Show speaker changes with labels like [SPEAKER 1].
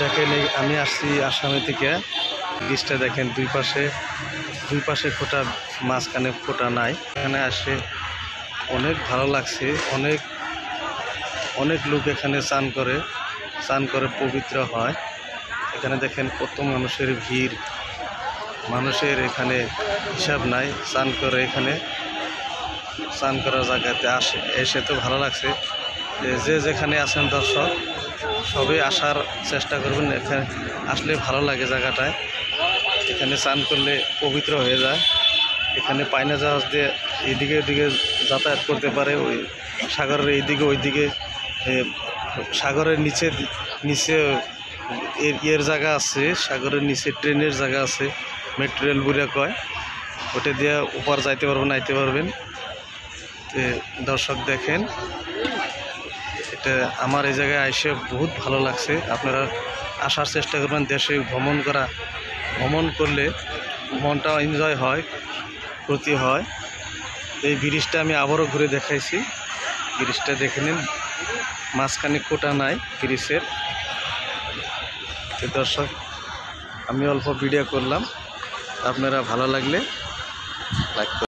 [SPEAKER 1] দেখেন আমি আসছি আসামে থেকে। ব্রিজটা দেখেন দুই পাশে ফোঁটা, মাঝখানে ফোঁটা নাই। এখানে আসে অনেক ভালো লাগছে। অনেক লোক এখানে স্নান করে পবিত্র হয়। এখানে দেখেন কত মানুষের ভিড়, মানুষের এখানে হিসাব নাই। স্নান করে এখানে স্নান করার জায়গাতে এসে তো ভালো লাগছে। যে যেখানে আছেন দর্শক সবাই আসার চেষ্টা করবেন। এখানে আসলে ভালো লাগে জায়গাটায়। এখানে স্নান করলে পবিত্র হয়ে যায়। এখানে পায়না জাহাজ দিয়ে এইদিকে ওইদিকে যাতায়াত করতে পারে। ওই সাগরের এইদিকে ওইদিকে, সাগরের নিচে এর জায়গা আছে। সাগরের নিচে ট্রেনের জায়গা আছে, মেট্রো রেল বলে কয়। ওটা দিয়ে উপর যাইতে পারবেন, আইতে পারবেন। দর্শক দেখেন, এটা আমার এই জায়গায় এসে বহুত ভালো লাগছে। আপনারা আসার চেষ্টা করবেন। দেশে ভ্রমণ করলে মনটা এনজয় হয়, ক্ষতি হয়। এই ব্রিজটা আমি আবারও ঘুরে দেখাইছি। ব্রিজটা দেখে নিন, মাঝখানে কোটা নাই ব্রিজের। দর্শক আমি অল্প ভিডিও করলাম, আপনারা ভালো লাগলে লাইক